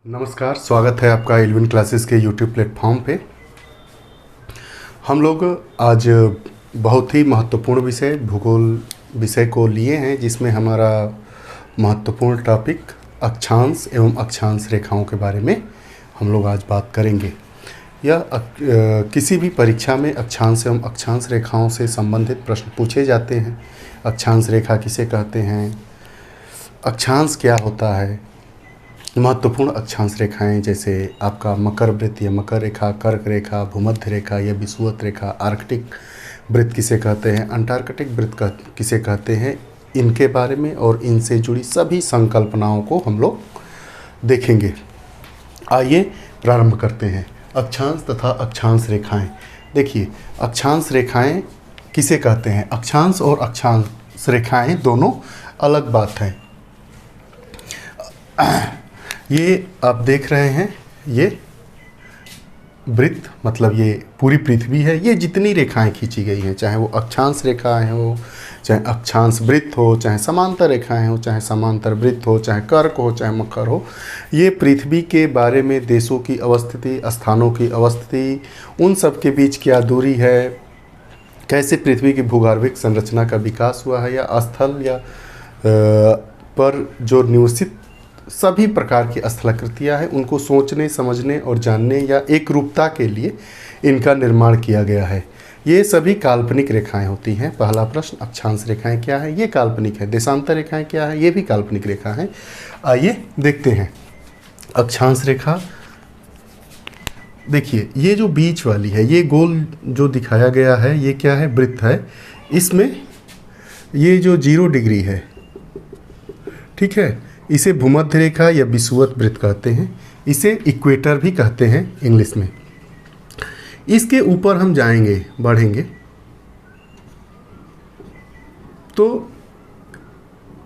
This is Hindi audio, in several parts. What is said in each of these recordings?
नमस्कार, स्वागत है आपका एल्विन क्लासेस के यूट्यूब प्लेटफॉर्म पे। हम लोग आज बहुत ही महत्वपूर्ण विषय भूगोल विषय को लिए हैं, जिसमें हमारा महत्वपूर्ण टॉपिक अक्षांश एवं अक्षांश रेखाओं के बारे में हम लोग आज बात करेंगे। यह किसी भी परीक्षा में अक्षांश एवं अक्षांश रेखाओं से संबंधित प्रश्न पूछे जाते हैं। अक्षांश रेखा किसे कहते हैं, अक्षांश क्या होता है, महत्वपूर्ण अक्षांश रेखाएं जैसे आपका मकर वृत्त या मकर रेखा, कर्क रेखा, भूमध्य रेखा या विषुवत रेखा, आर्कटिक वृत्त किसे कहते हैं, अंटार्कटिक वृत्त किसे कहते हैं, इनके बारे में और इनसे जुड़ी सभी संकल्पनाओं को हम लोग देखेंगे। आइए प्रारंभ करते हैं। अक्षांश तथा अक्षांश रेखाएं। देखिए, अक्षांश रेखाएं किसे कहते हैं। अक्षांश और अक्षांश रेखाएं दोनों अलग बात है। ये आप देख रहे हैं, ये वृत्त मतलब ये पूरी पृथ्वी है। ये जितनी रेखाएं खींची गई हैं, चाहे वो अक्षांश रेखाएं हो, चाहे अक्षांश वृत्त हो, चाहे समांतर रेखाएं हो, चाहे समांतर वृत्त हो, चाहे कर्क हो, चाहे मकर हो, ये पृथ्वी के बारे में देशों की अवस्थिति, स्थानों की अवस्थिति, उन सब के बीच क्या दूरी है, कैसे पृथ्वी की भूगर्भिक संरचना का विकास हुआ है, या स्थल या पर जो निवसित सभी प्रकार की स्थलाकृतियाँ हैं, उनको सोचने, समझने और जानने या एक रूपता के लिए इनका निर्माण किया गया है। ये सभी काल्पनिक रेखाएं होती हैं। पहला प्रश्न, अक्षांश रेखाएं क्या है, ये काल्पनिक है। देशांतर रेखाएं क्या है, ये भी काल्पनिक रेखा है। आइए देखते हैं। अक्षांश रेखा, देखिए ये जो बीच वाली है, ये गोल जो दिखाया गया है, ये क्या है, वृत्त है। इसमें ये जो 0 डिग्री है, ठीक है, इसे भूमध्य रेखा या विषुवत वृत्त कहते हैं। इसे इक्वेटर भी कहते हैं इंग्लिश में। इसके ऊपर हम जाएंगे, बढ़ेंगे तो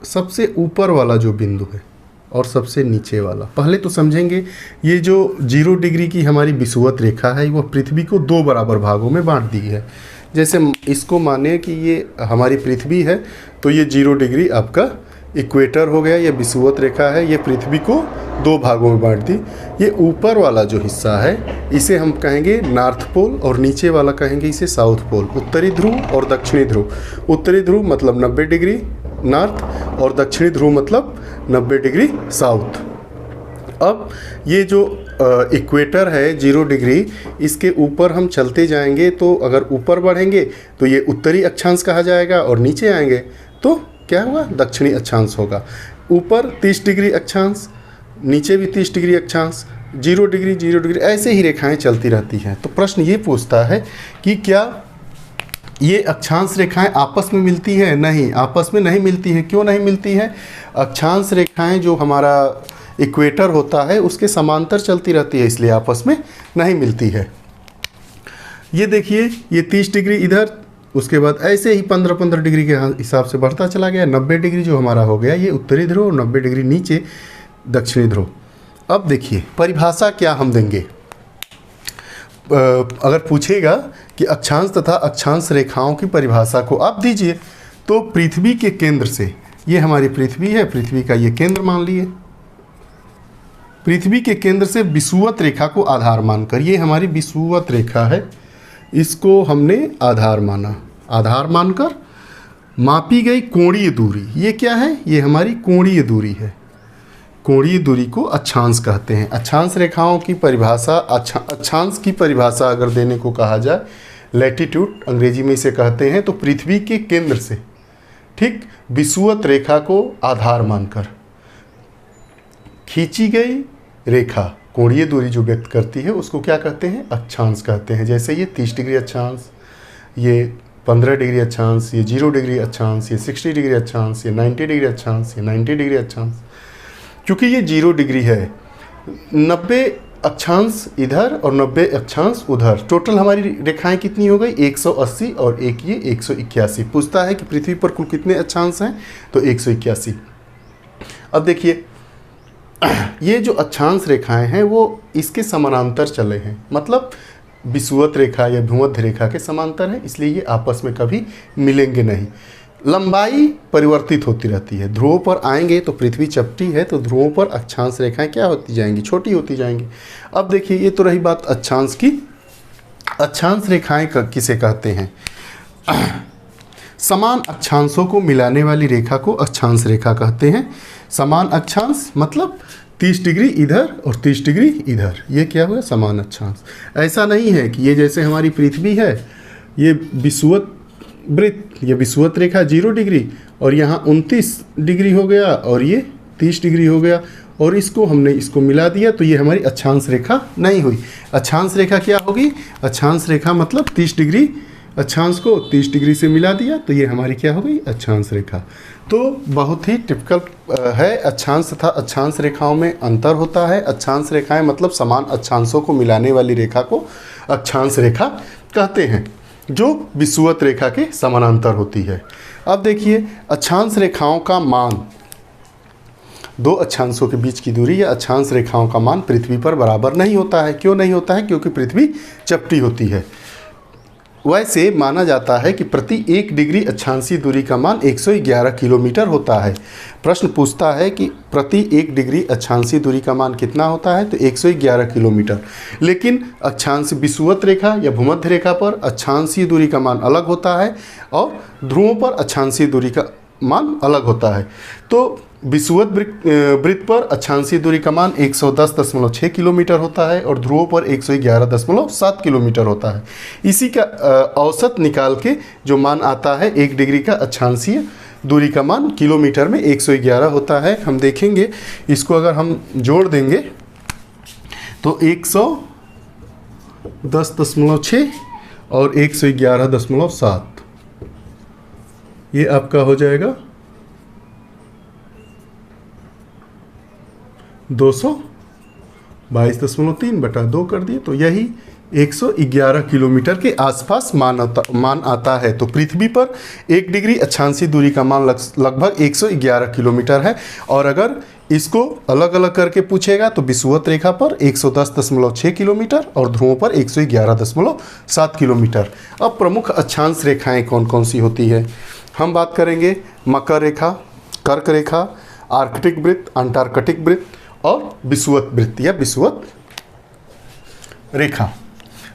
सबसे ऊपर वाला जो बिंदु है और सबसे नीचे वाला, पहले तो समझेंगे। ये जो 0 डिग्री की हमारी विषुवत रेखा है, वह पृथ्वी को 2 बराबर भागों में बांट दी है। जैसे इसको माने कि ये हमारी पृथ्वी है, तो ये 0 डिग्री आपका इक्वेटर हो गया, ये विषुवत रेखा है, ये पृथ्वी को 2 भागों में बांट दी। ये ऊपर वाला जो हिस्सा है, इसे हम कहेंगे नॉर्थ पोल, और नीचे वाला कहेंगे इसे साउथ पोल। उत्तरी ध्रुव और दक्षिणी ध्रुव। उत्तरी ध्रुव मतलब 90 डिग्री नॉर्थ, और दक्षिणी ध्रुव मतलब 90 डिग्री साउथ। अब ये जो इक्वेटर है 0 डिग्री, इसके ऊपर हम चलते जाएंगे, तो अगर ऊपर बढ़ेंगे तो ये उत्तरी अक्षांश कहा जाएगा, और नीचे आएंगे तो क्या हुआ, दक्षिणी अक्षांश होगा। ऊपर 30 डिग्री अक्षांश, नीचे भी 30 डिग्री अक्षांश, 0 डिग्री 0 डिग्री, ऐसे ही रेखाएं चलती रहती हैं। तो प्रश्न ये पूछता है कि क्या ये अक्षांश रेखाएं आपस में मिलती हैं? नहीं, आपस में नहीं मिलती हैं। क्यों नहीं मिलती हैं? अक्षांश रेखाएं जो हमारा इक्वेटर होता है उसके समांतर चलती रहती है, इसलिए आपस में नहीं मिलती है। ये देखिए, ये 30 डिग्री इधर, उसके बाद ऐसे ही 15-15 डिग्री के हिसाब से बढ़ता चला गया। 90 डिग्री जो हमारा हो गया, ये उत्तरी ध्रुव, और 90 डिग्री नीचे दक्षिणी ध्रुव। अब देखिए परिभाषा क्या हम देंगे। अगर पूछेगा कि अक्षांश तथा अक्षांश रेखाओं की परिभाषा को आप दीजिए, तो पृथ्वी के केंद्र से, ये हमारी पृथ्वी है, पृथ्वी का ये केंद्र मान लिए, पृथ्वी के केंद्र से विषुवत रेखा को आधार मानकर, ये हमारी विषुवत रेखा है, इसको हमने आधार माना। आधार मानकर मापी गई कोणीय दूरी, ये क्या है, ये हमारी कोणीय दूरी है। कोणीय दूरी को अक्षांश कहते हैं। अक्षांश रेखाओं की परिभाषा, अक्षांश की परिभाषा अगर देने को कहा जाए, लैटिट्यूड अंग्रेजी में इसे कहते हैं। तो पृथ्वी के केंद्र से ठीक विषुवत रेखा को आधार मानकर खींची गई रेखा, कोणीय दूरी जो व्यक्त करती है, उसको क्या कहते हैं, अक्षांश कहते हैं। जैसे ये 30 डिग्री अक्षांश, ये 15 डिग्री अक्षांश, ये 0 डिग्री अक्षांश, ये 60 डिग्री अक्षांश, ये 90 डिग्री अक्षांश, ये 90 डिग्री अक्षांश। क्योंकि ये 0 डिग्री है, 90 अक्षांश इधर और 90 अक्षांश उधर, टोटल हमारी रेखाएं कितनी हो गई, 180, और एक ये 181। पूछता है कि पृथ्वी पर कुल कितने अक्षांश हैं, तो 181। अब देखिए, ये जो अक्षांश रेखाएं हैं वो इसके समानांतर चले हैं, मतलब विषुवत रेखा या भूमध्य रेखा के समांतर है, इसलिए ये आपस में कभी मिलेंगे नहीं। लंबाई परिवर्तित होती रहती है। ध्रुवों पर आएंगे तो पृथ्वी चपटी है, तो ध्रुवों पर अक्षांश रेखाएं क्या होती जाएंगी, छोटी होती जाएंगी। अब देखिए ये तो रही बात अक्षांश की। अक्षांश रेखाएं किसे कहते हैं? समान अक्षांशों को मिलाने वाली रेखा को अक्षांश रेखा कहते हैं। समान अक्षांश मतलब 30 डिग्री इधर और 30 डिग्री इधर, ये क्या हुआ? समान अक्षांश। ऐसा नहीं है कि ये जैसे हमारी पृथ्वी है, ये विषुवत वृत्त, ये विषुवत रेखा 0 डिग्री और यहाँ 29 डिग्री हो गया और ये 30 डिग्री हो गया और इसको हमने इसको मिला दिया तो ये हमारी अक्षांश रेखा नहीं हुई। अक्षांश रेखा क्या होगी? अक्षांश रेखा मतलब 30 डिग्री, अक्षांश को 30 डिग्री से मिला दिया तो ये हमारी क्या हो गई? अक्षांश रेखा। तो बहुत ही टिपिकल है। अक्षांश तथा अक्षांश रेखाओं में अंतर होता है। अक्षांश रेखाएं मतलब समान अक्षांशों को मिलाने वाली रेखा को अक्षांश रेखा कहते हैं, जो विषुवत रेखा के समानांतर होती है। अब देखिए अक्षांश रेखाओं का मान, दो अक्षांशों के बीच की दूरी या अक्षांश रेखाओं का मान पृथ्वी पर बराबर नहीं होता है। क्यों नहीं होता है? क्योंकि पृथ्वी चपटी होती है। वैसे माना जाता है कि प्रति 1 डिग्री अक्षांशीय दूरी का मान 111 किलोमीटर होता है। प्रश्न पूछता है कि प्रति 1 डिग्री अक्षांशीय दूरी का मान कितना होता है, तो 111 किलोमीटर। लेकिन अक्षांश विषुवत रेखा या भूमध्य रेखा पर अक्षांशीय दूरी का मान अलग होता है और ध्रुवों पर अक्षांशीय दूरी का मान अलग होता है। तो विषुवत वृत्त पर अक्षांशीय दूरी का मान 110.6 किलोमीटर होता है और ध्रुवों पर 111.7 किलोमीटर होता है। इसी का औसत निकाल के जो मान आता है 1 डिग्री का अक्षांशीय दूरी का मान किलोमीटर में 111 होता है। हम देखेंगे इसको अगर हम जोड़ देंगे तो 110.6 और 111.7 ये आपका हो जाएगा 222.3/2 कर दिए, तो यही 111 किलोमीटर के आसपास मान आता है। तो पृथ्वी पर 1 डिग्री अक्षांशीय दूरी का मान लगभग 111 किलोमीटर है। और अगर इसको अलग अलग करके पूछेगा तो विषुवत रेखा पर 110.6 किलोमीटर और ध्रुवों पर 111.7 किलोमीटर। अब प्रमुख अक्षांश रेखाएं कौन कौन सी होती है? हम बात करेंगे मकर रेखा, कर्क रेखा, आर्कटिक वृत्त, अंटार्कटिक वृत्त और विषुवत वृत्त या विषुवत रेखा।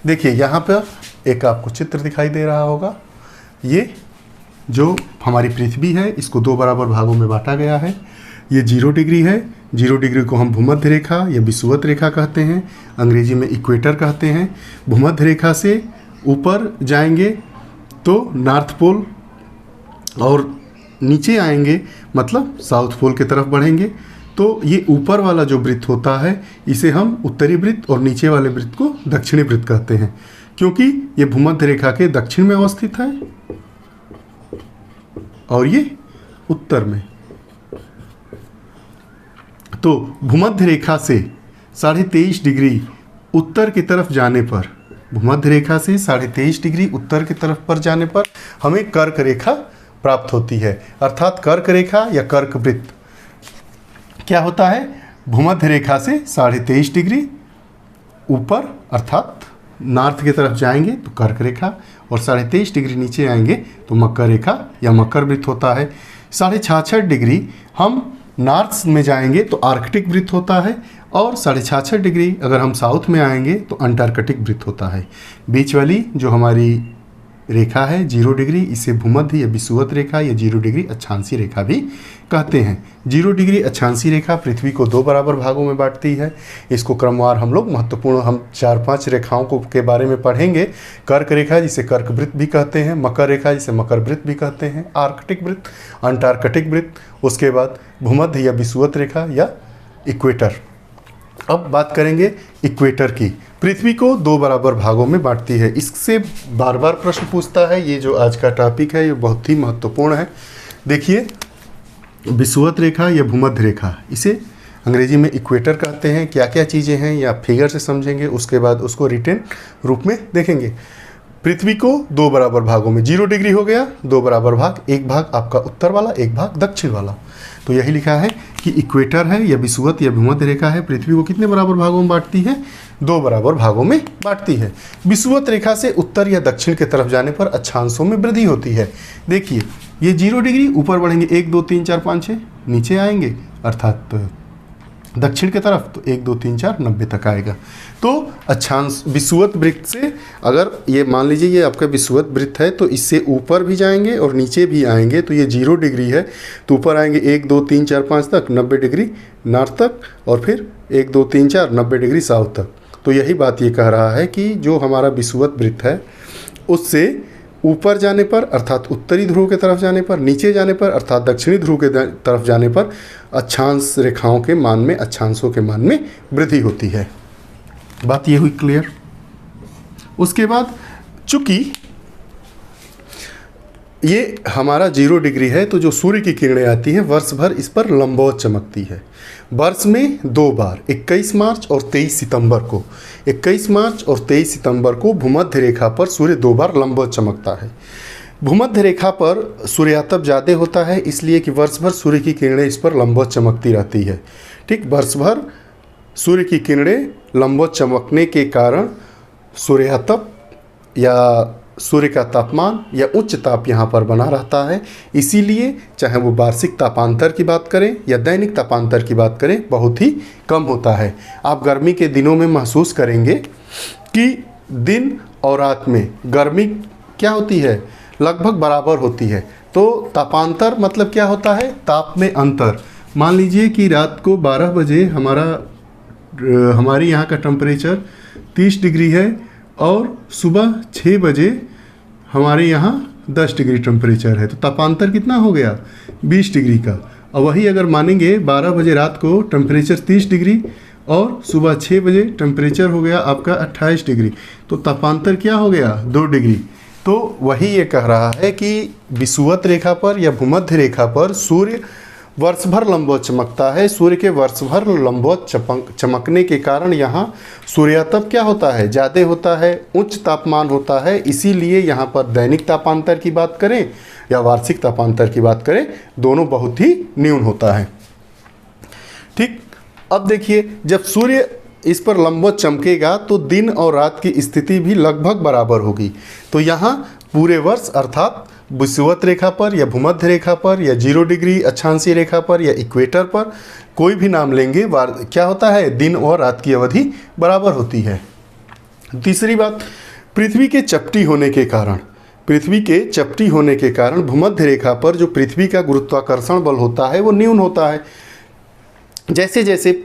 देखिए यहाँ पर एक आपको चित्र दिखाई दे रहा होगा। ये जो हमारी पृथ्वी है इसको 2 बराबर भागों में बांटा गया है। ये 0 डिग्री है। 0 डिग्री को हम भूमध्य रेखा या विषुवत रेखा कहते हैं, अंग्रेजी में इक्वेटर कहते हैं। भूमध्य रेखा से ऊपर जाएंगे तो नॉर्थ पोल और नीचे आएंगे मतलब साउथ पोल की तरफ बढ़ेंगे तो ये ऊपर वाला जो वृत्त होता है इसे हम उत्तरी वृत्त और नीचे वाले वृत्त को दक्षिणी वृत्त कहते हैं, क्योंकि ये भूमध्य रेखा के दक्षिण में अवस्थित है और ये उत्तर में। तो भूमध्य रेखा से 23.5 डिग्री उत्तर की तरफ जाने पर, भूमध्य रेखा से 23.5 डिग्री उत्तर की तरफ पर जाने पर हमें कर्क रेखा प्राप्त होती है। अर्थात कर्क रेखा या कर्क वृत्त क्या होता है? भूमध्य रेखा से 23.5 डिग्री ऊपर अर्थात नॉर्थ की तरफ जाएंगे तो कर्क रेखा और 23.5 डिग्री नीचे आएंगे तो मकर रेखा या मकर वृत्त होता है। 66.5 डिग्री हम नॉर्थ में जाएंगे तो आर्कटिक वृत्त होता है और 66.5 डिग्री अगर हम साउथ में आएंगे तो अंटार्कटिक वृत्त होता है। बीच वाली जो हमारी रेखा है 0 डिग्री, इसे भूमध्य या विषुवत रेखा या 0 डिग्री अक्षांशीय रेखा भी कहते हैं। 0 डिग्री अक्षांशीय रेखा पृथ्वी को 2 बराबर भागों में बांटती है। इसको क्रमवार हम लोग महत्वपूर्ण हम 4-5 रेखाओं को के बारे में पढ़ेंगे। कर्क रेखा जिसे कर्क वृत्त भी कहते हैं, मकर रेखा जिसे मकर वृत्त भी कहते हैं, आर्कटिक वृत्त, अंटार्कटिक वृत्त, उसके बाद भूमध्य या विषुवत रेखा या इक्वेटर। अब बात करेंगे इक्वेटर की। पृथ्वी को 2 बराबर भागों में बांटती है। इससे बार बार प्रश्न पूछता है। ये जो आज का टॉपिक है ये बहुत ही महत्वपूर्ण है। देखिए विषुवत रेखा या भूमध्य रेखा, इसे अंग्रेजी में इक्वेटर कहते हैं। क्या क्या चीज़ें हैं या फिगर से समझेंगे, उसके बाद उसको रिटेन रूप में देखेंगे। पृथ्वी को 2 बराबर भागों में, 0 डिग्री हो गया 2 बराबर भाग, एक भाग आपका उत्तर वाला, एक भाग दक्षिण वाला। तो यही लिखा है कि इक्वेटर है या विषुवत या भूमध्य रेखा है, पृथ्वी को कितने बराबर भागों में बांटती है? 2 बराबर भागों में बांटती है। विषुवत रेखा से उत्तर या दक्षिण की तरफ जाने पर अक्षांशों में वृद्धि होती है। देखिए ये 0 डिग्री ऊपर बढ़ेंगे 1 2 3 4 5 6, नीचे आएंगे अर्थात दक्षिण की तरफ तो 1 2 3 4 90 तक आएगा। तो अक्षांश विषुवत वृत्त से अगर ये मान लीजिए ये आपका विषुवत वृत्त है तो इससे ऊपर भी जाएंगे और नीचे भी आएंगे। तो ये 0 डिग्री है तो ऊपर आएंगे 1 2 3 4 5 तक 90 डिग्री नॉर्थ तक, और फिर 1 2 3 4 90 डिग्री साउथ तक। तो यही बात ये कह रहा है कि जो हमारा विषुवत वृत्त है उससे ऊपर जाने पर अर्थात उत्तरी ध्रुव के तरफ जाने पर, नीचे जाने पर अर्थात दक्षिणी ध्रुव के तरफ जाने पर अक्षांश रेखाओं के मान में, अक्षांशों के मान में वृद्धि होती है। बात ये हुई क्लियर। उसके बाद चूंकि ये हमारा 0 डिग्री है तो जो सूर्य की किरणें आती हैं वर्ष भर इस पर लंबवत चमकती है। वर्ष में 2 बार 21 मार्च और 23 सितंबर को 21 मार्च और 23 सितंबर को भूमध्य रेखा पर सूर्य 2 बार लंबवत चमकता है। भूमध्य रेखा पर सूर्यातप ज़्यादा होता है इसलिए कि वर्ष भर सूर्य की किरणें इस पर लंबवत चमकती रहती है। ठीक, वर्ष भर सूर्य की किरणें लंबवत चमकने के कारण सूर्यातप या सूर्य का तापमान या उच्च ताप यहाँ पर बना रहता है। इसीलिए चाहे वो वार्षिक तापांतर की बात करें या दैनिक तापांतर की बात करें बहुत ही कम होता है। आप गर्मी के दिनों में महसूस करेंगे कि दिन और रात में गर्मी क्या होती है, लगभग बराबर होती है। तो तापांतर मतलब क्या होता है, ताप में अंतर। मान लीजिए कि रात को 12 बजे हमारी यहाँ का टेम्परेचर 30 डिग्री है और सुबह 6 बजे हमारे यहाँ 10 डिग्री टेम्परेचर है। तो तापांतर कितना हो गया, 20 डिग्री का। और वही अगर मानेंगे 12 बजे रात को टेम्परेचर 30 डिग्री और सुबह 6 बजे टेम्परेचर हो गया आपका 28 डिग्री, तो तापांतर क्या हो गया, 2 डिग्री। तो वही ये कह रहा है कि विषुवत रेखा पर या भूमध्य रेखा पर सूर्य वर्ष भर लंबवत चमकता है। सूर्य के वर्ष भर लंबवत चमकने के कारण यहाँ सूर्यातप क्या होता है, ज़्यादा होता है, उच्च तापमान होता है। इसीलिए यहाँ पर दैनिक तापांतर की बात करें या वार्षिक तापांतर की बात करें, दोनों बहुत ही न्यून होता है। ठीक, अब देखिए जब सूर्य इस पर लंबवत चमकेगा तो दिन और रात की स्थिति भी लगभग बराबर होगी। तो यहाँ पूरे वर्ष अर्थात विषुवत रेखा पर या भूमध्य रेखा पर या 0 डिग्री अक्षांशीय रेखा पर या इक्वेटर पर कोई भी नाम लेंगे, क्या होता है, दिन और रात की अवधि बराबर होती है। तीसरी बात, पृथ्वी के चपटी होने के कारण भूमध्य रेखा पर जो पृथ्वी का गुरुत्वाकर्षण बल होता है वो न्यून होता है। जैसे जैसे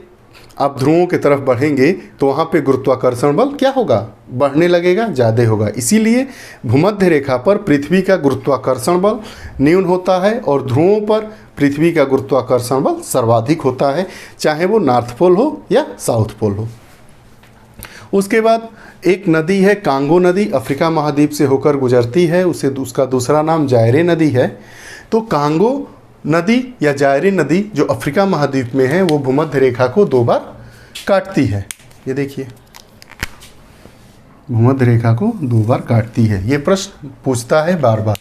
आप ध्रुवों की तरफ बढ़ेंगे तो वहाँ पे गुरुत्वाकर्षण बल क्या होगा, बढ़ने लगेगा, ज़्यादा होगा। इसीलिए भूमध्य रेखा पर पृथ्वी का गुरुत्वाकर्षण बल न्यून होता है और ध्रुवों पर पृथ्वी का गुरुत्वाकर्षण बल सर्वाधिक होता है, चाहे वो नॉर्थ पोल हो या साउथ पोल हो। उसके बाद एक नदी है कांगो नदी, अफ्रीका महाद्वीप से होकर गुजरती है, उसका दूसरा नाम जायरे नदी है। तो कांगो नदी या जायरे नदी जो अफ्रीका महाद्वीप में है वो भूमध्य रेखा को 2 बार काटती है। ये देखिए भूमध्य रेखा को 2 बार काटती है। ये प्रश्न पूछता है बार बार।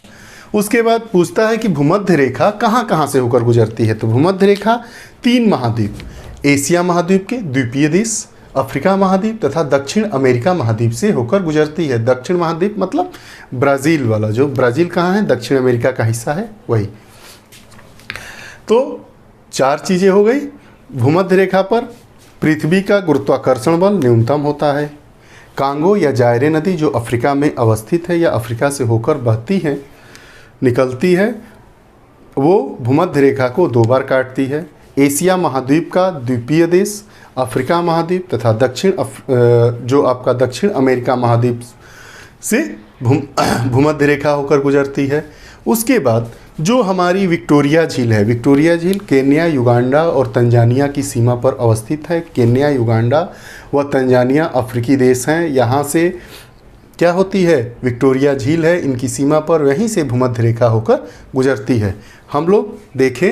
उसके बाद पूछता है कि भूमध्य रेखा कहाँ कहाँ से होकर गुजरती है। तो भूमध्य रेखा 3 महाद्वीप, एशिया महाद्वीप के द्वीपीय देश, अफ्रीका महाद्वीप तथा दक्षिण अमेरिका महाद्वीप से होकर गुजरती है। दक्षिण महाद्वीप मतलब ब्राज़ील वाला, जो ब्राज़ील कहाँ है, दक्षिण अमेरिका का हिस्सा है वही। तो 4 चीज़ें हो गई। भूमध्य रेखा पर पृथ्वी का गुरुत्वाकर्षण बल न्यूनतम होता है। कांगो या जायरे नदी जो अफ्रीका में अवस्थित है या अफ्रीका से होकर बहती है, निकलती है, वो भूमध्य रेखा को 2 बार काटती है। एशिया महाद्वीप का द्वीपीय देश, अफ्रीका महाद्वीप तथा जो आपका दक्षिण अमेरिका महाद्वीप से भूमध्य रेखा होकर गुजरती है। उसके बाद जो हमारी विक्टोरिया झील है, विक्टोरिया झील केन्या, युगांडा और तंजानिया की सीमा पर अवस्थित है। केन्या, युगांडा व तंजानिया अफ्रीकी देश हैं। यहाँ से क्या होती है, विक्टोरिया झील है, इनकी सीमा पर वहीं से भूमध्य रेखा होकर गुजरती है। हम लोग देखें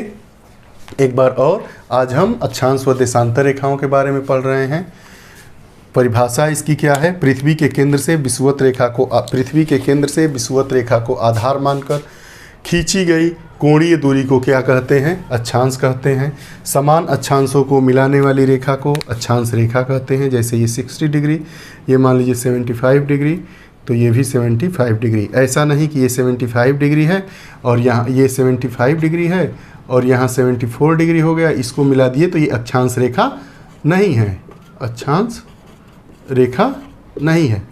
एक बार और, आज हम अक्षांश व देशांतर रेखाओं के बारे में पढ़ रहे हैं। परिभाषा इसकी क्या है, पृथ्वी के केंद्र से विषुवत रेखा को आधार मानकर खींची गई कोणीय दूरी को क्या कहते हैं? अक्षांश कहते हैं। समान अक्षांशों को मिलाने वाली रेखा को अक्षांश रेखा कहते हैं। जैसे ये 60 डिग्री, ये मान लीजिए 75 डिग्री, तो ये भी 75 डिग्री। ऐसा नहीं कि ये 75 डिग्री है और यहाँ ये 75 डिग्री है और यहाँ 74 डिग्री हो गया, इसको मिला दिए तो ये अक्षांश रेखा नहीं है, अक्षांश रेखा नहीं है।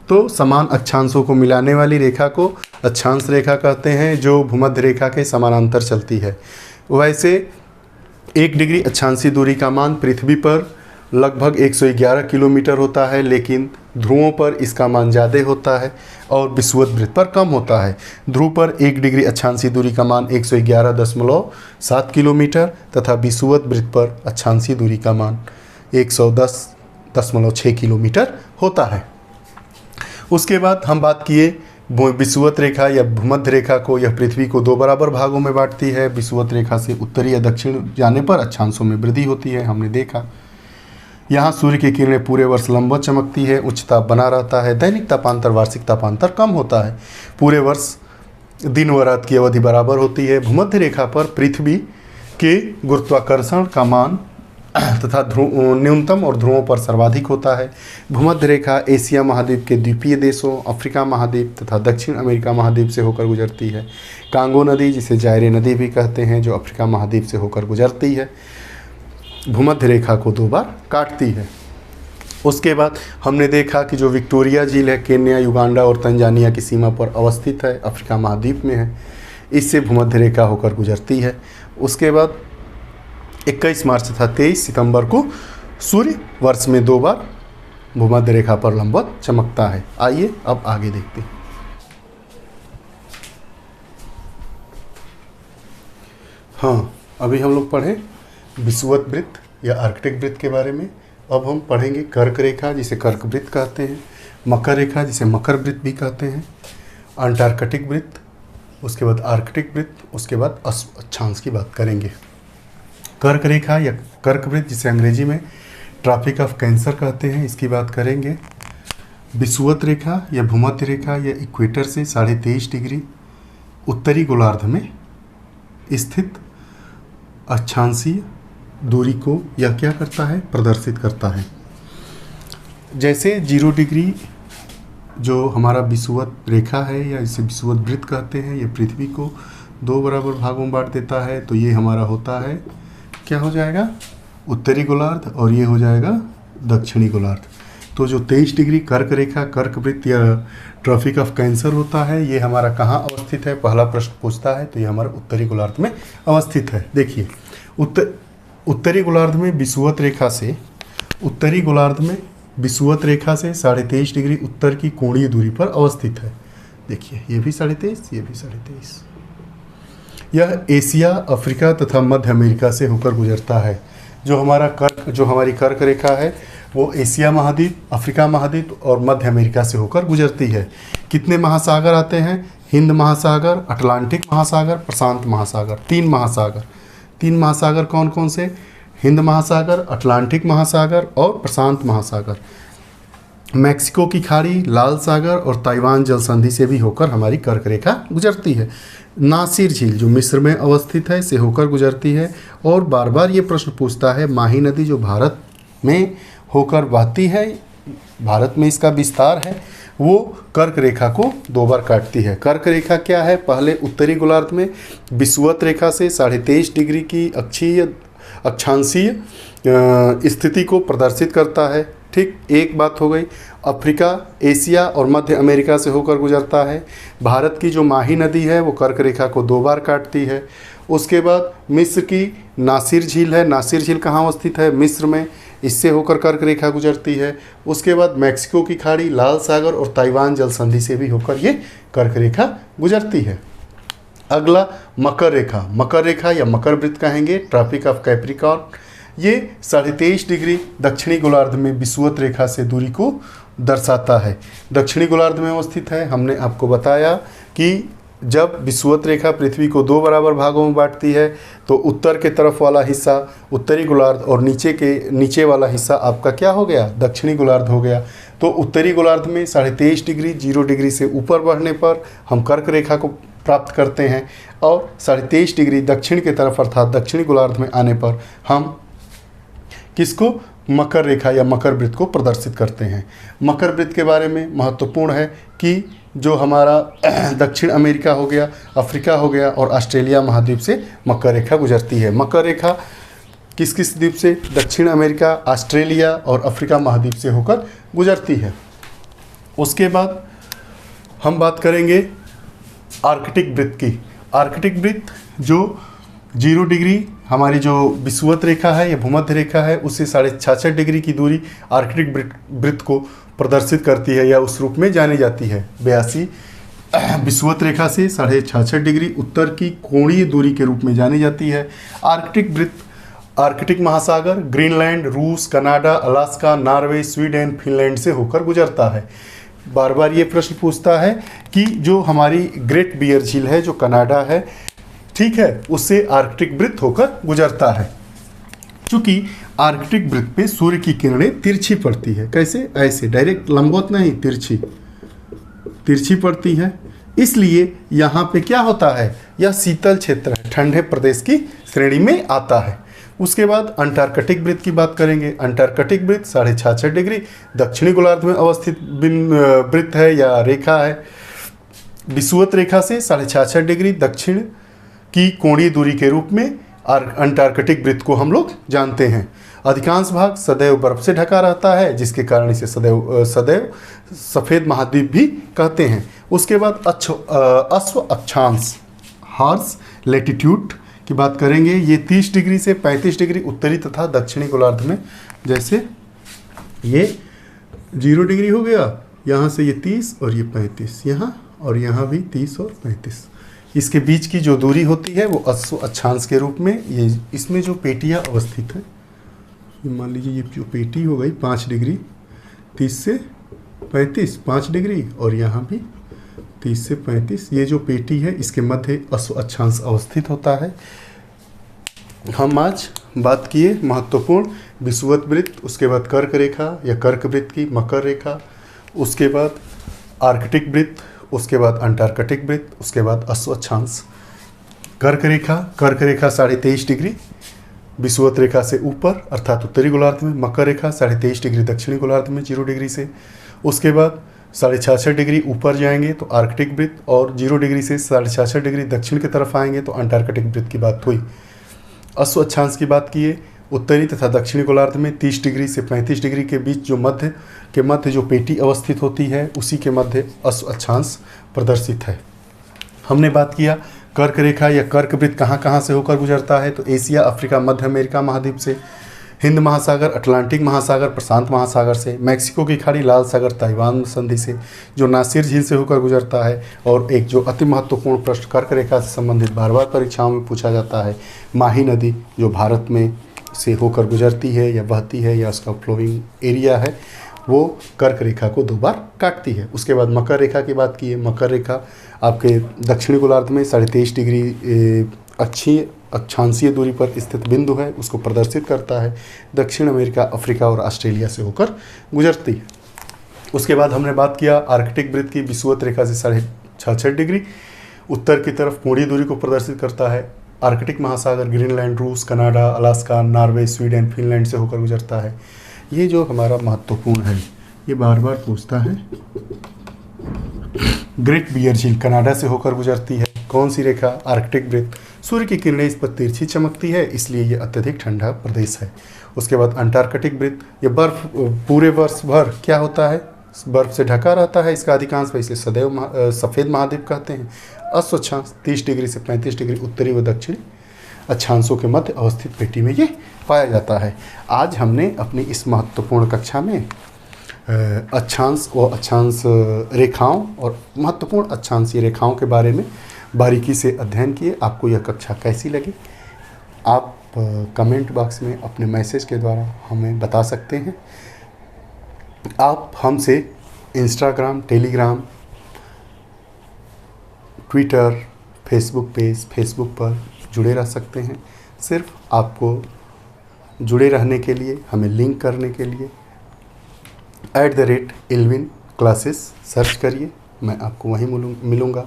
तो समान अक्षांशों को मिलाने वाली रेखा को अक्षांश रेखा कहते हैं, जो भूमध्य रेखा के समानांतर चलती है। वैसे 1 डिग्री अक्षांशीय दूरी का मान पृथ्वी पर लगभग 111 किलोमीटर होता है, लेकिन ध्रुवों पर इसका मान ज़्यादा होता है और विषुवत वृत्त पर कम होता है। ध्रुव पर 1 डिग्री अक्षांशीय दूरी का मान 111.7 किलोमीटर तथा विषुवत वृत्त पर अक्षांशीय दूरी का मान 110.6 किलोमीटर होता है। उसके बाद हम बात किए विषुवत रेखा या भूमध्य रेखा को, यह पृथ्वी को 2 बराबर भागों में बांटती है। विषुवत रेखा से उत्तरी या दक्षिण जाने पर अक्षांशों में वृद्धि होती है, हमने देखा। यहाँ सूर्य की किरणें पूरे वर्ष लंबवत चमकती है, उच्च ताप बना रहता है, दैनिक तापांतर वार्षिक तापांतर कम होता है, पूरे वर्ष दिन व रात की अवधि बराबर होती है। भूमध्य रेखा पर पृथ्वी के गुरुत्वाकर्षण का मान तथा न्यूनतम और ध्रुवों पर सर्वाधिक होता है। भूमध्य रेखा एशिया महाद्वीप के द्वीपीय देशों, अफ्रीका महाद्वीप तथा दक्षिण अमेरिका महाद्वीप से होकर गुजरती है। कांगो नदी, जिसे जायरे नदी भी कहते हैं, जो अफ्रीका महाद्वीप से होकर गुजरती है, भूमध्य रेखा को 2 बार काटती है। उसके बाद हमने देखा कि जो विक्टोरिया झील है, केन्या, युगांडा और तंजानिया की सीमा पर अवस्थित है, अफ्रीका महाद्वीप में है, इससे भूमध्य रेखा होकर गुजरती है। उसके बाद 21 मार्च तथा 23 सितंबर को सूर्य वर्ष में 2 बार भूमध्य रेखा पर लंबवत चमकता है। आइए अब आगे देखते हैं। हाँ, अभी हम लोग पढ़े विषुवत वृत्त या आर्कटिक वृत्त के बारे में। अब हम पढ़ेंगे कर्क रेखा, जिसे कर्क वृत्त कहते हैं, मकर रेखा, जिसे मकर वृत्त भी कहते हैं, अंटार्कटिक वृत्त, उसके बाद आर्कटिक वृत्त, उसके बाद अक्षांश की बात करेंगे। कर्क रेखा या कर्क वृत्त, जिसे अंग्रेजी में ट्रॉपिक ऑफ कैंसर कहते हैं, इसकी बात करेंगे। विषुवत रेखा या भूमध्य रेखा या इक्वेटर से 23.5 डिग्री उत्तरी गोलार्ध में स्थित अक्षांशीय दूरी को यह क्या करता है? प्रदर्शित करता है। जैसे 0 डिग्री जो हमारा विषुवत रेखा है या इसे विषुवत वृत्त कहते हैं, ये पृथ्वी को 2 बराबर भागों में बांट देता है। तो ये हमारा होता है, क्या हो जाएगा? उत्तरी गोलार्ध, और ये हो जाएगा दक्षिणी गोलार्ध। तो जो 23 डिग्री कर्क रेखा, कर्क वृत्त या ट्रॉपिक ऑफ कैंसर होता है, ये हमारा कहाँ अवस्थित है? पहला प्रश्न पूछता है, तो ये हमारा उत्तरी गोलार्ध में अवस्थित है। देखिए, उत्तरी गोलार्ध में विषुवत रेखा से, उत्तरी गोलार्ध में विषुवत रेखा से 23.5 डिग्री उत्तर की कोणीय दूरी पर अवस्थित है। देखिए, ये भी 23.5, ये भी 23.5। यह एशिया, अफ्रीका तथा मध्य अमेरिका से होकर गुजरता है। जो हमारी कर्क रेखा है वो एशिया महाद्वीप, अफ्रीका महाद्वीप और मध्य अमेरिका से होकर गुजरती है। कितने महासागर आते हैं? हिंद महासागर, अटलांटिक महासागर, प्रशांत महासागर, 3 महासागर। 3 महासागर कौन कौन से? हिंद महासागर, अटलांटिक महासागर और प्रशांत महासागर। मैक्सिको की खाड़ी, लाल सागर और ताइवान जल संधि से भी होकर हमारी कर्क रेखा गुजरती है। नासिर झील जो मिस्र में अवस्थित है से होकर गुजरती है। और बार बार ये प्रश्न पूछता है, माही नदी जो भारत में होकर बहती है, भारत में इसका विस्तार है, वो कर्क रेखा को 2 बार काटती है। कर्क रेखा क्या है? पहले उत्तरी गोलार्ध में विषुवत रेखा से 23.5 डिग्री की अक्षांशीय स्थिति को प्रदर्शित करता है। ठीक, एक बात हो गई। अफ्रीका, एशिया और मध्य अमेरिका से होकर गुजरता है। भारत की जो माही नदी है वो कर्क रेखा को 2 बार काटती है। उसके बाद मिस्र की नासिर झील है। नासिर झील कहाँ अवस्थित है? मिस्र में, इससे होकर कर्क रेखा गुजरती है। उसके बाद मैक्सिको की खाड़ी, लाल सागर और ताइवान जल संधि से भी होकर ये कर्क रेखा गुजरती है। अगला मकर रेखा। मकर रेखा या मकर वृत्त कहेंगे, ट्रॉपिक ऑफ कैप्रिकॉर्न। ये 23.5 डिग्री दक्षिणी गोलार्ध में विषुवत रेखा से दूरी को दर्शाता है। दक्षिणी गोलार्ध में अवस्थित है। हमने आपको बताया कि जब विषुवत रेखा पृथ्वी को 2 बराबर भागों में बांटती है तो उत्तर के तरफ वाला हिस्सा उत्तरी गोलार्ध और नीचे वाला हिस्सा आपका क्या हो गया? दक्षिणी गोलार्ध हो गया। तो उत्तरी गोलार्ध में 23.5 डिग्री 0 डिग्री से ऊपर बढ़ने पर हम कर्क रेखा को प्राप्त करते हैं और 23.5 डिग्री दक्षिण की तरफ अर्थात दक्षिणी गोलार्ध में आने पर हम किसको मकर रेखा या मकर वृत्त को प्रदर्शित करते हैं। मकर वृत्त के बारे में महत्वपूर्ण है कि जो हमारा दक्षिण अमेरिका हो गया, अफ्रीका हो गया और ऑस्ट्रेलिया महाद्वीप से मकर रेखा गुजरती है। मकर रेखा किस किस द्वीप से? दक्षिण अमेरिका, ऑस्ट्रेलिया और अफ्रीका महाद्वीप से होकर गुजरती है। उसके बाद हम बात करेंगे आर्कटिक वृत्त की। आर्कटिक वृत्त जो 0 डिग्री हमारी जो विषुवत रेखा है या भूमध्य रेखा है उससे 66.5 डिग्री की दूरी आर्कटिक वृत्त को प्रदर्शित करती है या उस रूप में जानी जाती है। 82 विषुवत रेखा से 66.5 डिग्री उत्तर की कोणीय दूरी के रूप में जानी जाती है। आर्कटिक वृत्त आर्कटिक महासागर, ग्रीनलैंड, रूस, Canada, Alaska, Norway, Sweden, Finland से होकर गुजरता है। बार बार ये प्रश्न पूछता है कि जो हमारी ग्रेट बियर झील है जो कनाडा है, ठीक है, उससे आर्कटिक वृत्त होकर गुजरता है। चूंकि आर्कटिक वृत्त पे सूर्य की किरणें तिरछी पड़ती है। कैसे? ऐसे डायरेक्ट लंबवत नहीं, तिरछी पड़ती है, इसलिए यहाँ पे क्या होता है, यह शीतल क्षेत्र है, ठंडे प्रदेश की श्रेणी में आता है। उसके बाद अंटार्कटिक वृत्त की बात करेंगे। अंटार्कटिक वृत्त 66.5 डिग्री दक्षिणी गोलार्ध में अवस्थित वृत्त है या रेखा है। विषुवत रेखा से 66.5 डिग्री दक्षिण की कोणीय दूरी के रूप में अंटार्कटिक वृत्त को हम लोग जानते हैं। अधिकांश भाग सदैव बर्फ से ढका रहता है, जिसके कारण इसे सदैव सफ़ेद महाद्वीप भी कहते हैं। उसके बाद अश्व अक्षांश हॉर्स लैटिट्यूड की बात करेंगे। ये 30 डिग्री से 35 डिग्री उत्तरी तथा दक्षिणी गोलार्ध में, जैसे ये 0 डिग्री हो गया, यहाँ से ये 30 और ये 35, यहाँ और यहाँ भी 30 और 35, इसके बीच की जो दूरी होती है वो अश्व अक्षांश के रूप में, ये इसमें जो पेटियाँ अवस्थित है, मान लीजिए ये जो पेटी हो गई 5 डिग्री 30 से 35 5 डिग्री और यहाँ भी 30 से 35, ये जो पेटी है इसके मध्य अश्व अक्षांश अवस्थित होता है। हम आज बात किए महत्वपूर्ण विषुवत वृत्त, उसके बाद कर्क रेखा या कर्क वृत्त की, मकर रेखा, उसके बाद आर्कटिक वृत्त, उसके बाद अंटार्कटिक वृत्त, उसके बाद अश्व अक्षांश। कर्क रेखा 23.5 डिग्री विषुवत रेखा से ऊपर अर्थात उत्तरी गोलार्ध में। मकर रेखा 23.5 डिग्री दक्षिणी गोलार्ध में 0 डिग्री से। उसके बाद 66.5 डिग्री ऊपर जाएंगे तो आर्कटिक वृत्त, और 0 डिग्री से 66.5 डिग्री दक्षिण की तरफ आएंगे तो अंटार्कटिक वृत्त की बात हुई। अश्व अक्षांश की बात किए, उत्तरी तथा दक्षिणी गोलार्ध में 30 डिग्री से 35 डिग्री के बीच जो मध्य जो पेटी अवस्थित होती है उसी के मध्य अश्व अक्षांश प्रदर्शित है। हमने बात किया कर्क रेखा या कर्क वृत्त कहाँ कहाँ से होकर गुजरता है, तो एशिया, अफ्रीका, मध्य अमेरिका महाद्वीप से, हिंद महासागर, अटलांटिक महासागर, प्रशांत महासागर से, मैक्सिको की खाड़ी, लाल सागर, ताइवान संधि से, जो नासिर झील से होकर गुजरता है। और एक जो अति महत्वपूर्ण प्रश्न कर्क रेखा से संबंधित बार बार परीक्षाओं में पूछा जाता है, माही नदी जो भारत में से होकर गुजरती है या बहती है या उसका फ्लोइंग एरिया है, वो कर्क रेखा को 2 बार काटती है। उसके बाद मकर रेखा की बात की है। मकर रेखा आपके दक्षिणी गोलार्ध में 23.5 डिग्री अक्षांशीय दूरी पर स्थित बिंदु है, उसको प्रदर्शित करता है। दक्षिण अमेरिका, अफ्रीका और ऑस्ट्रेलिया से होकर गुजरती है। उसके बाद हमने बात किया आर्कटिक वृत्त की। विषुवत रेखा से 66.5 डिग्री उत्तर की तरफ कोणीय दूरी को प्रदर्शित करता है। आर्कटिक महासागर, ग्रीनलैंड, रूस, Canada, Alaska, Norway, Sweden, Finland से होकर गुजरता है। ये जो हमारा महत्वपूर्ण है, ये बार बार पूछता है। ग्रेट बियर झील कनाडा से होकर गुजरती है। कौन सी रेखा? आर्कटिक वृत्त। सूर्य की किरणें इस पर तिरछी चमकती है, इसलिए ये अत्यधिक ठंडा प्रदेश है। उसके बाद अंटार्कटिक वृत्त, ये बर्फ पूरे वर्ष भर क्या होता है, बर्फ से ढका रहता है इसका अधिकांश, इसे सदैव सफ़ेद महाद्वीप कहते हैं। अश्व अक्षांश 30 डिग्री से 35 डिग्री उत्तरी व दक्षिणी अक्षांशों के मध्य अवस्थित पेटी में ये पाया जाता है। आज हमने अपनी इस महत्वपूर्ण कक्षा में अक्षांश व अक्षांश रेखाओं और महत्वपूर्ण अक्षांशीय रेखाओं के बारे में बारीकी से अध्ययन किए। आपको यह कक्षा कैसी लगी आप कमेंट बॉक्स में अपने मैसेज के द्वारा हमें बता सकते हैं। आप हमसे इंस्टाग्राम, टेलीग्राम, ट्विटर, फेसबुक पर जुड़े रह सकते हैं। सिर्फ आपको जुड़े रहने के लिए, हमें लिंक करने के लिए @Elvin Classes सर्च करिए, मैं आपको वहीं मिलूँगा।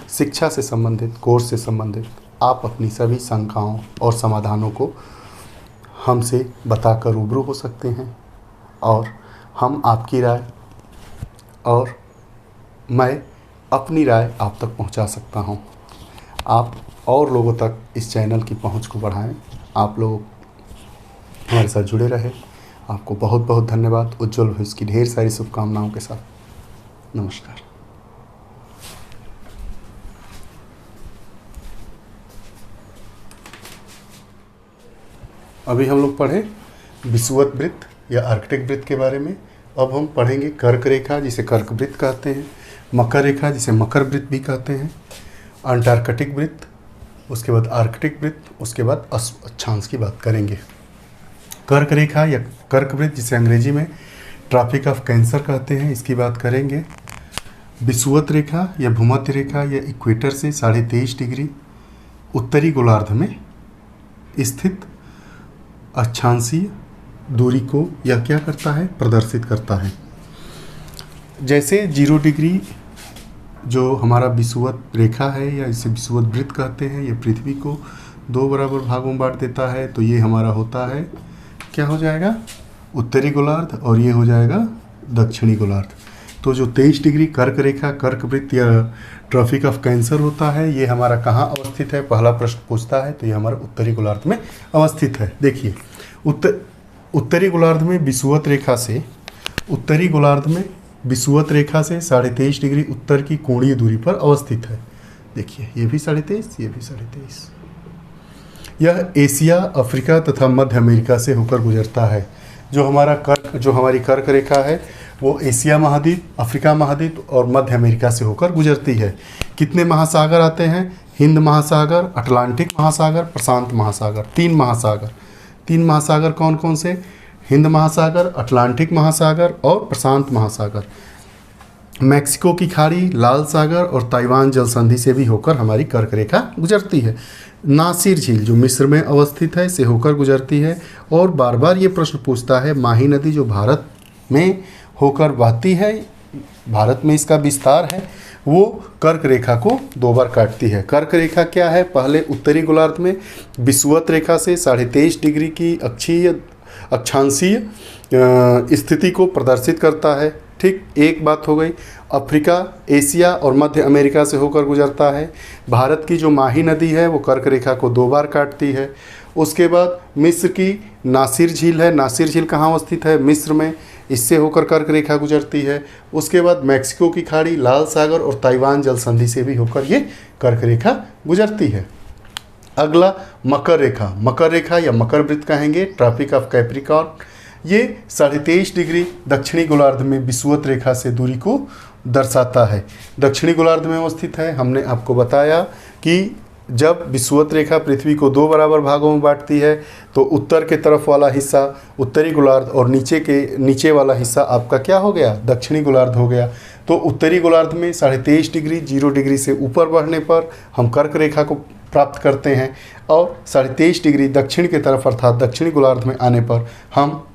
शिक्षा से संबंधित, कोर्स से संबंधित आप अपनी सभी शंकाओं और समाधानों को हमसे बताकर रूबरू हो सकते हैं और हम आपकी राय और मैं अपनी राय आप तक पहुंचा सकता हूं। आप और लोगों तक इस चैनल की पहुंच को बढ़ाएं। आप लोग हमारे साथ जुड़े रहे। आपको बहुत बहुत धन्यवाद। उज्जवल भविष्य की ढेर सारी शुभकामनाओं के साथ नमस्कार। अभी हम लोग पढ़े विषुवत वृत्त या आर्कटिक वृत्त के बारे में। अब हम पढ़ेंगे कर्क रेखा, जिसे कर्क वृत्त कहते हैं, मकर रेखा, जिसे मकर वृत्त भी कहते हैं, अंटार्कटिक वृत्त, उसके बाद आर्कटिक वृत्त, उसके बाद अक्षांश की बात करेंगे। कर्क रेखा या कर्क वृत्त, जिसे अंग्रेजी में ट्रॉपिक ऑफ कैंसर कहते हैं, इसकी बात करेंगे। विषुवत रेखा या भूमध्य रेखा या इक्वेटर से 23.5 डिग्री उत्तरी गोलार्ध में स्थित अक्षांशीय दूरी को यह क्या करता है, प्रदर्शित करता है। जैसे 0 डिग्री जो हमारा विषुवत रेखा है या इसे विषुवत वृत्त कहते हैं, ये पृथ्वी को 2 बराबर भागों में बांट देता है। तो ये हमारा होता है, क्या हो जाएगा, उत्तरी गोलार्ध, और ये हो जाएगा दक्षिणी गोलार्ध। तो जो 23 डिग्री कर्क रेखा, कर्क वृत्त या ट्रॉपिक ऑफ कैंसर होता है, ये हमारा कहाँ अवस्थित है, पहला प्रश्न पूछता है। तो ये हमारा उत्तरी गोलार्ध में अवस्थित है। देखिए उत्तरी गोलार्ध में विषुवत रेखा से, उत्तरी गोलार्ध में विषुवत रेखा से 23.5 डिग्री उत्तर की कोणीय दूरी पर अवस्थित है। देखिए ये भी 23.5, ये भी 23.5। यह एशिया, अफ्रीका तथा मध्य अमेरिका से होकर गुजरता है। जो हमारी कर्क रेखा है वो एशिया महाद्वीप, अफ्रीका महाद्वीप और मध्य अमेरिका से होकर गुजरती है। कितने महासागर आते हैं, हिंद महासागर, अटलांटिक महासागर, प्रशांत महासागर, 3 महासागर। 3 महासागर कौन कौन से, हिंद महासागर, अटलांटिक महासागर और प्रशांत महासागर। मैक्सिको की खाड़ी, लाल सागर और ताइवान जल संधि से भी होकर हमारी कर्क रेखा गुजरती है। नासिर झील जो मिस्र में अवस्थित है से होकर गुजरती है। और बार बार ये प्रश्न पूछता है, माही नदी जो भारत में होकर बहती है, भारत में इसका विस्तार है, वो कर्क रेखा को 2 बार काटती है। कर्क रेखा क्या है, पहले उत्तरी गोलार्ध में विषुवत रेखा से 23.5 डिग्री की अक्षांशीय स्थिति को प्रदर्शित करता है। ठीक, एक बात हो गई। अफ्रीका, एशिया और मध्य अमेरिका से होकर गुजरता है। भारत की जो माही नदी है वो कर्क रेखा को 2 बार काटती है। उसके बाद मिस्र की नासिर झील है। नासिर झील कहाँ अवस्थित है, मिस्र में, इससे होकर कर्क रेखा गुजरती है। उसके बाद मैक्सिको की खाड़ी, लाल सागर और ताइवान जल संधि से भी होकर ये कर्क रेखा गुजरती है। अगला मकर रेखा, मकर रेखा या मकर वृत्त कहेंगे, ट्रॉपिक ऑफ कैप्रिकॉर्न। ये 23.5 डिग्री दक्षिणी गोलार्ध में विषुवत रेखा से दूरी को दर्शाता है। दक्षिणी गोलार्ध में अवस्थित है। हमने आपको बताया कि जब विषुवत रेखा पृथ्वी को 2 बराबर भागों में बांटती है तो उत्तर के तरफ वाला हिस्सा उत्तरी गोलार्ध और नीचे वाला हिस्सा आपका क्या हो गया, दक्षिणी गोलार्ध हो गया। तो उत्तरी गोलार्ध में 23.5 डिग्री 0 डिग्री से ऊपर बढ़ने पर हम कर्क रेखा को प्राप्त करते हैं और 23.5 डिग्री दक्षिण की तरफ अर्थात दक्षिणी गोलार्ध में आने पर हम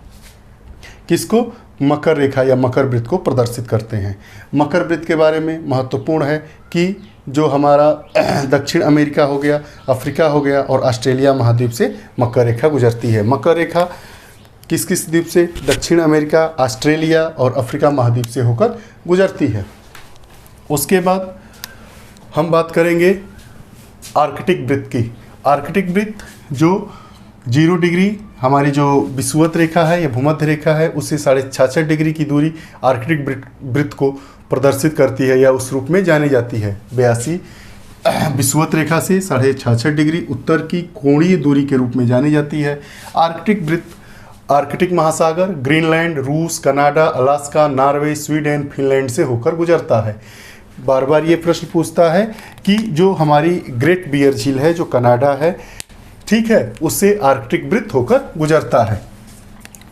किसको, मकर रेखा या मकर वृत्त को प्रदर्शित करते हैं। मकर वृत्त के बारे में महत्वपूर्ण है कि जो हमारा दक्षिण अमेरिका हो गया, अफ्रीका हो गया और ऑस्ट्रेलिया महाद्वीप से मकर रेखा गुजरती है। मकर रेखा किस किस द्वीप से, दक्षिण अमेरिका, ऑस्ट्रेलिया और अफ्रीका महाद्वीप से होकर गुजरती है। उसके बाद हम बात करेंगे आर्कटिक वृत्त की। आर्कटिक वृत्त जो 0 डिग्री हमारी जो विषुवत रेखा है या भूमध्य रेखा है उससे 66.5 डिग्री की दूरी आर्कटिक वृत्त को प्रदर्शित करती है या उस रूप में जानी जाती है। 82 विषुवत रेखा से 66.5 डिग्री उत्तर की कोणीय दूरी के रूप में जानी जाती है। आर्कटिक वृत्त आर्कटिक महासागर, ग्रीनलैंड, रूस, Canada, Alaska, Norway, Sweden, Finland से होकर गुजरता है। बार बार ये प्रश्न पूछता है कि जो हमारी ग्रेट बियर झील है जो कनाडा है, ठीक है, उससे आर्कटिक वृत्त होकर गुजरता है।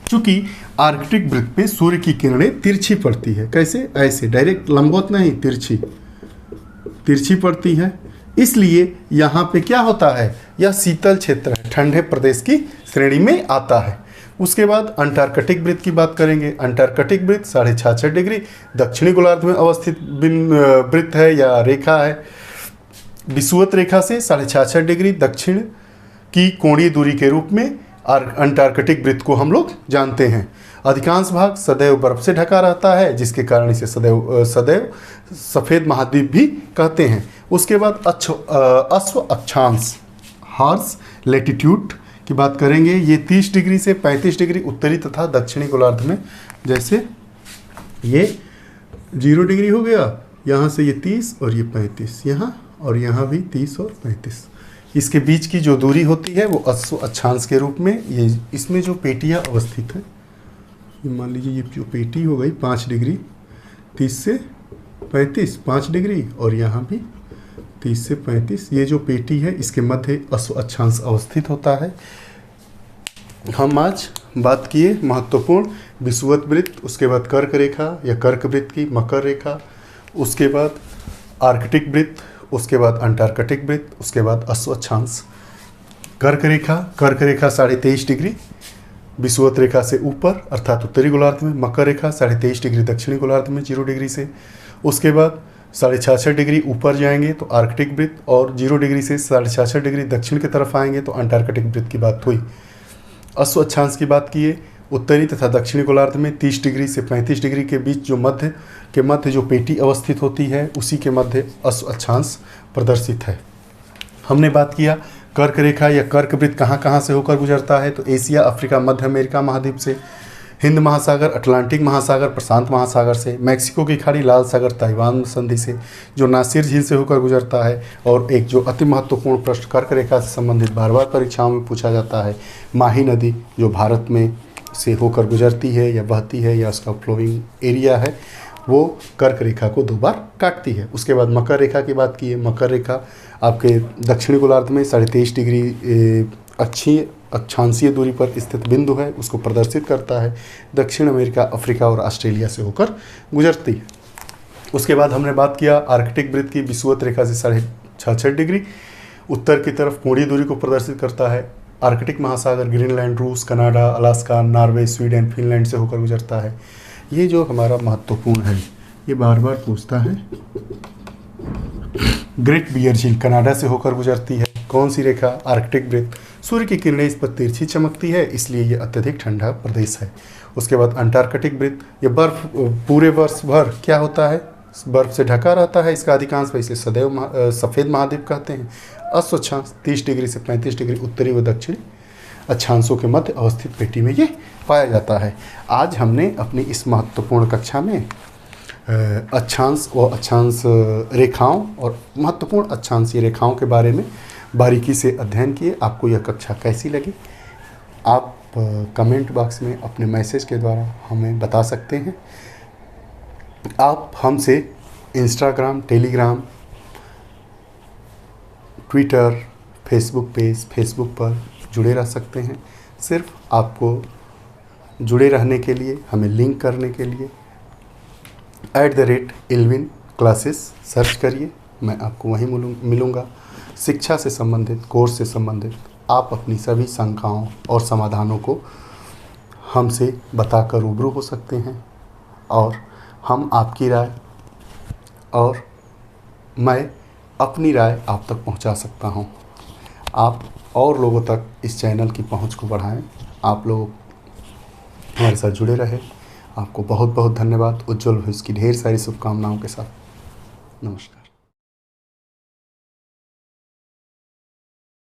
चूंकि आर्कटिक वृत्त पे सूर्य की किरणें तिरछी पड़ती है। कैसे, ऐसे डायरेक्ट लंबवत नहीं, तिरछी पड़ती है, इसलिए यहाँ पे क्या होता है, यह शीतल क्षेत्र है, ठंडे प्रदेश की श्रेणी में आता है। उसके बाद अंटार्कटिक वृत्त की बात करेंगे। अंटार्कटिक वृत्त 66.5 डिग्री दक्षिणी गोलार्ध में अवस्थित वृत्त है या रेखा है। विषुवत रेखा से 66.5 डिग्री दक्षिण की कोणीय दूरी के रूप में अंटार्कटिक वृत्त को हम लोग जानते हैं। अधिकांश भाग सदैव बर्फ से ढका रहता है, जिसके कारण इसे सदैव सफ़ेद महाद्वीप भी कहते हैं। उसके बाद अश्व अक्षांश हॉर्स लैटिट्यूड की बात करेंगे। ये 30 डिग्री से 35 डिग्री उत्तरी तथा दक्षिणी गोलार्ध में, जैसे ये 0 डिग्री हो गया, यहाँ से ये 30 और ये 35, यहाँ और यहाँ भी 30 और 35, इसके बीच की जो दूरी होती है वो अश्व अक्षांश के रूप में, ये इसमें जो पेटियाँ अवस्थित हैं, मान लीजिए ये जो पेटी हो गई 5 डिग्री 30 से 35 5 डिग्री, और यहाँ भी 30 से 35, ये जो पेटी है इसके मध्य अश्व अक्षांश अवस्थित होता है। हम आज बात किए महत्वपूर्ण विषुवत वृत्त, उसके बाद कर्क रेखा या कर्क वृत्त की, मकर रेखा, उसके बाद आर्कटिक वृत्त, उसके बाद अंटार्कटिक वृत्त, उसके बाद अश्व अक्षांश। कर्क रेखा 23.5 डिग्री विषुवत रेखा से ऊपर अर्थात उत्तरी गोलार्ध में, मकर रेखा 23.5 डिग्री दक्षिणी गोलार्ध में 0 डिग्री से, उसके बाद 66.5 डिग्री ऊपर जाएंगे तो आर्कटिक वृत्त, और 0 डिग्री से 66.5 डिग्री दक्षिण की तरफ आएंगे तो अंटार्कटिक वृत्त की बात हुई। अश्व अक्षांश की बात किए, उत्तरी तथा दक्षिणी गोलार्ध में 30 डिग्री से 35 डिग्री के बीच जो मध्य जो पेटी अवस्थित होती है, उसी के मध्य अश्व अक्षांश प्रदर्शित है। हमने बात किया कर्क रेखा या कर्क वृत्त कहाँ से होकर गुजरता है, तो एशिया, अफ्रीका, मध्य अमेरिका महाद्वीप से, हिंद महासागर, अटलांटिक महासागर, प्रशांत महासागर से, मैक्सिको की खाड़ी, लाल सागर, ताइवान संधि से, जो नासिर झील से होकर गुजरता है, और एक जो अति महत्वपूर्ण प्रश्न कर्क रेखा से संबंधित बार बार परीक्षाओं में पूछा जाता है, माही नदी जो भारत में से होकर गुजरती है या बहती है या उसका फ्लोइंग एरिया है, वो कर्क रेखा को 2 बार काटती है। उसके बाद मकर रेखा की बात की है। मकर रेखा आपके दक्षिणी गोलार्ध में 23.5 डिग्री अक्षांशीय दूरी पर स्थित बिंदु है, उसको प्रदर्शित करता है। दक्षिण अमेरिका, अफ्रीका और ऑस्ट्रेलिया से होकर गुजरती है। उसके बाद हमने बात किया आर्कटिक वृत्त की, विषुवत रेखा से 66.5 डिग्री उत्तर की तरफ कोणीय दूरी को प्रदर्शित करता है। आर्कटिक महासागर, ग्रीनलैंड, रूस, Canada, Alaska, Norway, Sweden, Finland से होकर गुजरता है। ये जो हमारा महत्वपूर्ण है, ये बार बार पूछता है। ग्रेट बियर झील कनाडा से होकर गुजरती है। कौन सी रेखा? आर्कटिक वृत्त। सूर्य की किरणें इस पर तिरछी चमकती है, इसलिए ये अत्यधिक ठंडा प्रदेश है। उसके बाद अंटार्कटिक वृत्त, ये बर्फ पूरे वर्ष भर क्या होता है, बर्फ से ढका रहता है। इसका अधिकांश वैसे सदैव सफ़ेद महाद्वीप कहते हैं। अश्व अक्षांश 30 डिग्री से 35 डिग्री उत्तरी व दक्षिणी अक्षांशों के मध्य अवस्थित पेटी में ये पाया जाता है। आज हमने अपनी इस महत्वपूर्ण कक्षा में अक्षांश व अक्षांश रेखाओं और महत्वपूर्ण अक्षांशीय रेखाओं के बारे में बारीकी से अध्ययन किए। आपको यह कक्षा कैसी लगी, आप कमेंट बॉक्स में अपने मैसेज के द्वारा हमें बता सकते हैं। आप हमसे इंस्टाग्राम, टेलीग्राम, ट्विटर, फेसबुक पर जुड़े रह सकते हैं। सिर्फ आपको जुड़े रहने के लिए, हमें लिंक करने के लिए @Elvin क्लासेस सर्च करिए, मैं आपको वहीं मिलूँगा। शिक्षा से संबंधित, कोर्स से संबंधित आप अपनी सभी शंकाओं और समाधानों को हमसे बताकर रूबरू हो सकते हैं, और हम आपकी राय और मैं अपनी राय आप तक पहुंचा सकता हूं। आप और लोगों तक इस चैनल की पहुंच को बढ़ाएं। आप लोग हमारे साथ जुड़े रहे। आपको बहुत बहुत धन्यवाद। उज्जवल भविष्य की ढेर सारी शुभकामनाओं के साथ नमस्कार।